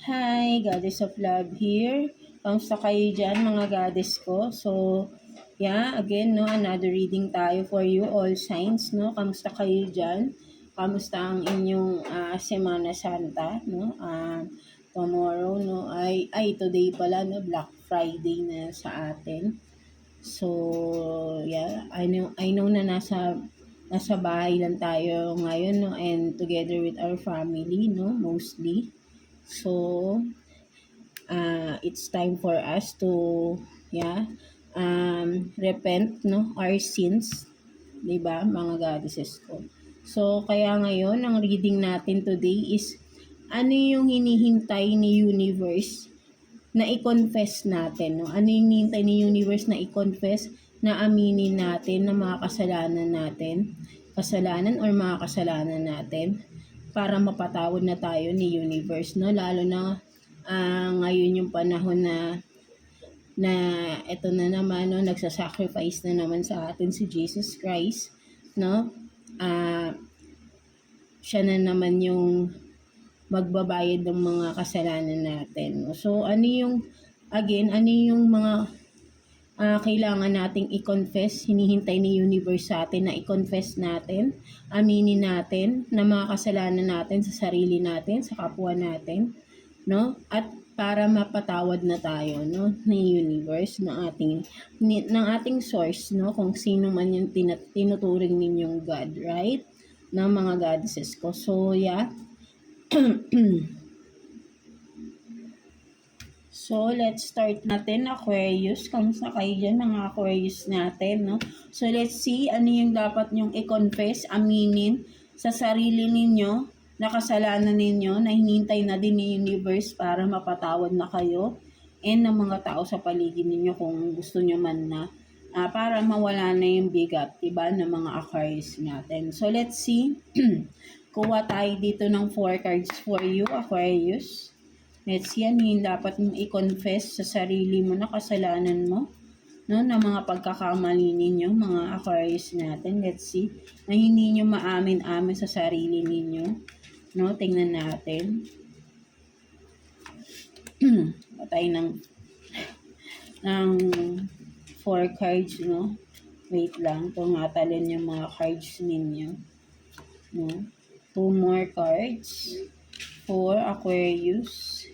Hi, Goddess of Love here. Kamusta kayo dyan, mga goddess ko? So, yeah, again, no, another reading tayo for you, all signs, no? Kamusta kayo dyan? Kamusta ang inyong Semana Santa, no? Tomorrow, no, today pala, no, Black Friday na sa atin. So, yeah, I know na nasa bahay lang tayo ngayon, no, and together with our family, no, mostly. So, it's time for us to, yeah, repent, no, our sins, 'di ba, mga goddesses ko. So, kaya ngayon, ang reading natin today is, ano yung hinihintay ni universe na i-confess natin, no? Ano yung hinihintay ni universe na i-confess, na aminin natin na mga kasalanan or mga kasalanan natin, para mapatawad na tayo ni universe, no? Lalo na ngayon yung panahon na eto na naman, no, nagsa-sacrifice na naman sa atin si Jesus Christ, no? Siya na naman yung magbabayad ng mga kasalanan natin. So, ano yung mga kailangan nating i-confess, hinihintay ni universe sa atin na i-confess natin, aminin natin na mga kasalanan natin sa sarili natin, sa kapwa natin, no? At para mapatawad na tayo, no, ni universe, ng ating source, no, kung sino man yung tinuturing ninyong God, right? Ng mga goddesses ko. So, yeah. So, let's start natin, Aquarius. Kamusta kayo dyan, mga Aquarius natin, no? So, let's see ano yung dapat nyong i-confess, aminin sa sarili ninyo, na kasalanan ninyo, na hinintay na din ni universe para mapatawad na kayo, and ng mga tao sa paligid ninyo kung gusto nyo man na, para mawala na yung bigat, diba, ng mga Aquarius natin. So, let's see. Kuha tayo dito ng 4 cards for you, Aquarius. Let's see, ano yung dapat mong i-confess sa sarili mo na kasalanan mo, no, na mga pagkakamali ninyo, mga Aquarius natin. Let's see, na hindi nyo maamin-amin sa sarili ninyo, no. Tingnan natin. Patay ng 4 cards, no. Wait lang, tumatalon yung mga cards ninyo, no. 2 more cards for Aquarius.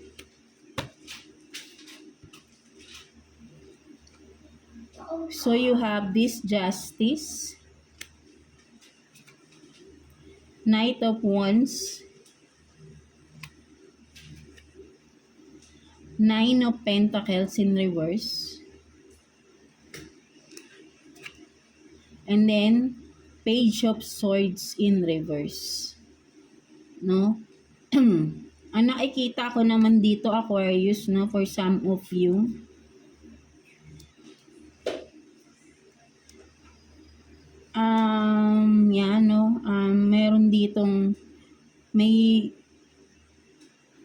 So you have this Justice, Knight of Wands, 9 of Pentacles in reverse, and then Page of Swords in reverse, no? Ang nakikita ko naman dito, Aquarius, no, for some of you, meron ditong may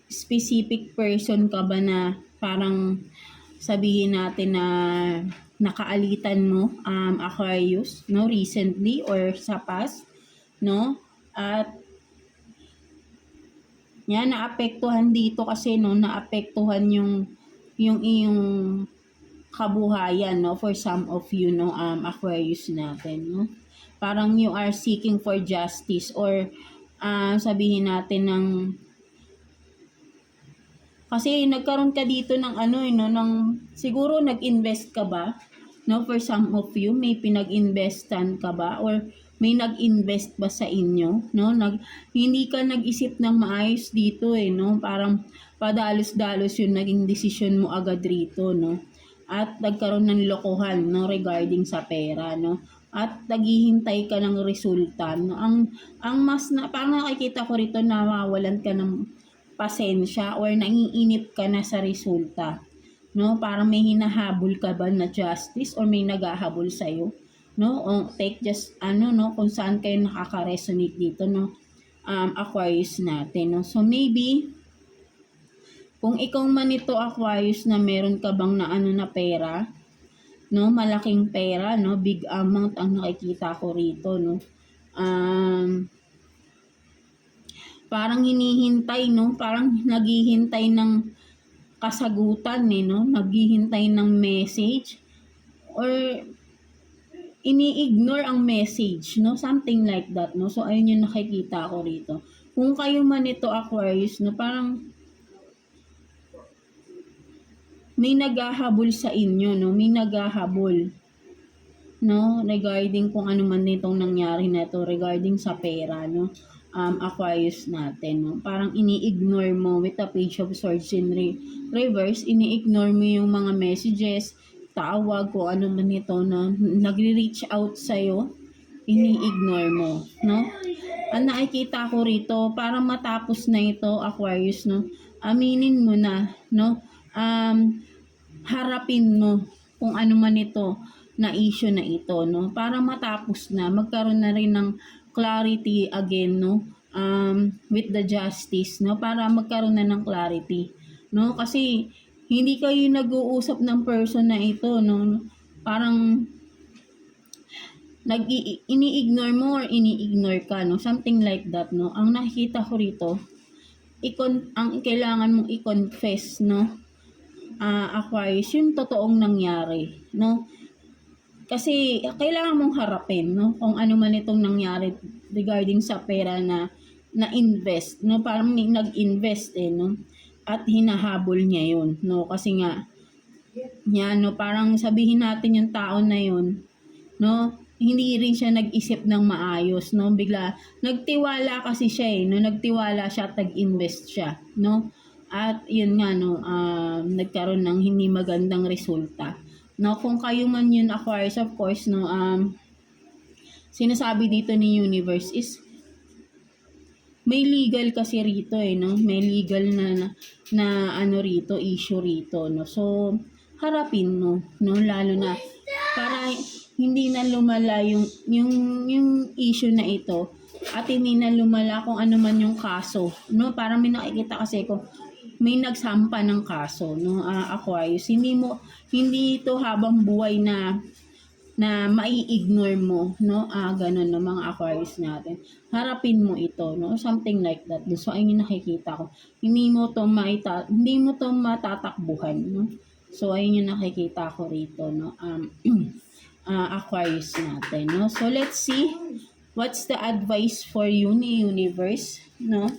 specific person ka ba na parang sabihin natin na nakaalitan mo, Aquarius, no, recently or sa past, no? At yan, naapektuhan dito kasi, no, naapektuhan yung iyong kabuhayan, no, for some of you, no, Aquarius natin, no? Parang you are seeking for justice, or sabihin natin ng, kasi nagkaroon ka dito ng siguro nag-invest ka ba, no, for some of you, may pinag-investan ka ba, or may nag-invest ba sa inyo, no? Hindi ka nag-isip ng maayos dito, no? Parang padalos-dalos yung naging desisyon mo agad rito, no? At nagkaroon ng lokohan, no, regarding sa pera, no? At naghihintay ka ng resulta, no? Parang nakikita ko rito na mawalan ka ng pasensya or naiinip ka na sa resulta, no? Parang may hinahabol ka ba na justice, or may naghahabol sa'yo, no? O take just no, kung saan kayo nakaka-resonate dito, no, Aquarius natin, no? So maybe kung ikaw man ito, Aquarius, na meron ka bang na pera, no, malaking pera, no, big amount ang nakikita ko rito, no. parang hinihintay, no? Parang naghihintay ng kasagutan, no? Naghihintay ng message or ini-ignore ang message, no? Something like that, no? So, ayun yung nakikita ko rito. Kung kayo man ito, Aquarius, no? Parang may naghahabol sa inyo, no? May naghahabol, no? Regarding kung ano man nitong nangyari na ito, regarding sa pera, no? Aquarius natin, no? Parang ini-ignore mo with the Page of Swords in reverse, ini-ignore mo yung mga messages, tawag, kung ano man ito na nagre-reach out sa'yo, ini-ignore mo, no? Ang nakikita ko rito, para matapos na ito, Aquarius, no? Aminin mo na, no? Harapin mo kung ano man ito na issue na ito, no? Para matapos na, magkaroon na rin ng clarity again, no? With the justice, no? Para magkaroon na ng clarity, no? Kasi hindi kayo nag-uusap ng person na ito, no? Parang ini-ignore mo or ini-ignore ka, no? Something like that, no? Ang nakikita ko rito, ang kailangan mong i-confess, no? Aquarius, yung totoong nangyari, no? Kasi kailangan mong harapin, no? Kung ano man itong nangyari regarding sa pera na invest, no? Parang may nag-invest, no? At hinahabol niya yun, no? Kasi nga, yan, no? Parang sabihin natin yung tao na yun, no? Hindi rin siya nag-isip ng maayos, no? Bigla, nagtiwala kasi siya, no? Nagtiwala siya at nag-invest siya, no? At yun nga, no, nagkaroon ng hindi magandang resulta. No, kung kayo man yun, Aquarius, of course, no, sinasabi dito ni Universe is may legal kasi rito, no? May legal na ano rito, issue rito, no? So, harapin mo, no? Lalo na para hindi na lumala yung issue na ito at hindi na lumala kung ano man yung kaso, no? Para may nakikita kasi ko may nagsampa ng kaso, no? Aquarius, hindi ito habang buhay na mai-ignore mo, no? Ganun, no, mga Aquarius natin. Harapin mo ito, no? Something like that. So, ayun yung nakikita ko. Hindi mo to matatakbuhan, no? So, ayun yung nakikita ko rito, no? Aquarius natin, no? So, let's see what's the advice for you ni Universe, no?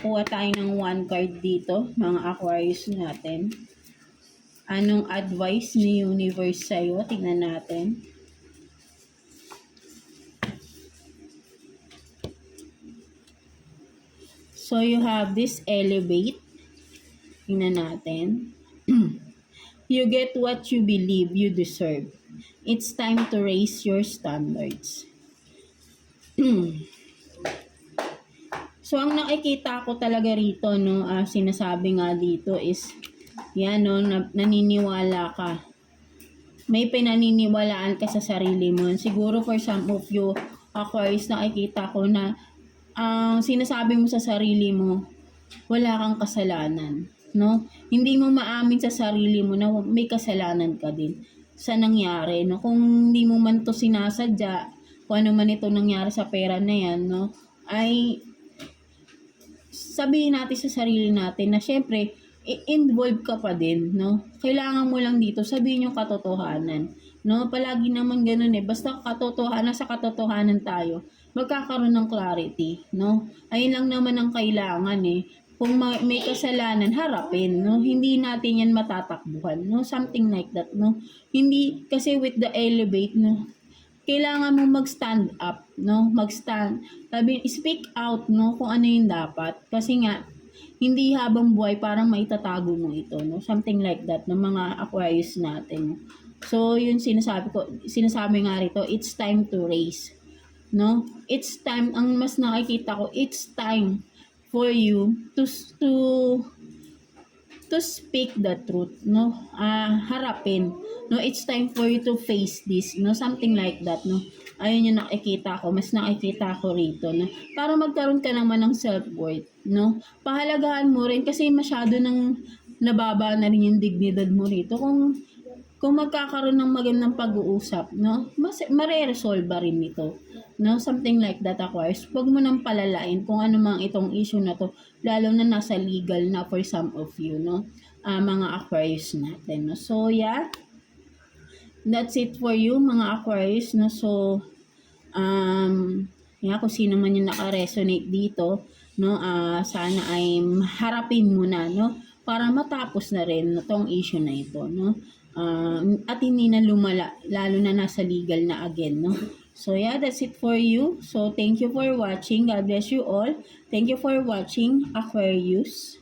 Kuha tayo ng one card dito, mga Aquarius natin. Anong advice ni Universe sa'yo? Tingnan natin. So, you have this elevate. Tingnan natin. You get what you believe you deserve. It's time to raise your standards. So, ang nakikita ko talaga rito, no, sinasabi nga dito is, yan, no, naniniwala ka. May pinaniniwalaan ka sa sarili mo. Siguro for some of you, Aquarius, nakikita ko na sinasabi mo sa sarili mo, wala kang kasalanan, no? Hindi mo maamin sa sarili mo na may kasalanan ka din sa nangyari, no? Kung hindi mo man to sinasadya, kung ano man ito nangyari sa pera na yan, no, ay sabihin natin sa sarili natin na syempre, involved ka pa din, no? Kailangan mo lang dito sabihin yung katotohanan, no? Palagi naman ganun, basta nasa katotohanan tayo, magkakaroon ng clarity, no? Ayun lang naman ang kailangan, Kung may kasalanan, harapin, no? Hindi natin yan matatakbuhan, no? Something like that, no? Hindi, kasi with the elevate, no? Kailangan mo mag-stand up, no? Speak out, no? Kung ano yung dapat. Kasi nga, hindi habang buhay parang maitatago mo ito, no? Something like that, ng mga Aquarius natin. So, yun sinasabi nga rito, it's time to raise, no? It's time, ang mas nakikita ko, it's time for you to speak the truth, no? Harapin, no? It's time for you to face this, no? Something like that, no? Ayun yung nakikita ko, mas nakikita ko rito, no? Para magkaroon ka naman ng self-worth, no? Pahalagahan mo rin kasi masyado nang nababa na rin yung dignidad mo rito. Kung magkakaroon ng magandang pag-uusap, no? Mare-resolve rin ito, no? Something like that, Aquarius. Huwag mo nang palalain kung ano mang itong issue na to, lalo na nasa legal na for some of you, no? Mga Aquarius natin, no? So, yeah. That's it for you, mga Aquarius, no? So, kung sino man yung naka-resonate dito, no? Sana ay harapin mo na, no? Para matapos na rin no, tong issue na ito, no? At hindi na lumala, lalo na nasa legal na again, no? So, yeah, that's it for you. So, thank you for watching. God bless you all. Thank you for watching, Aquarius.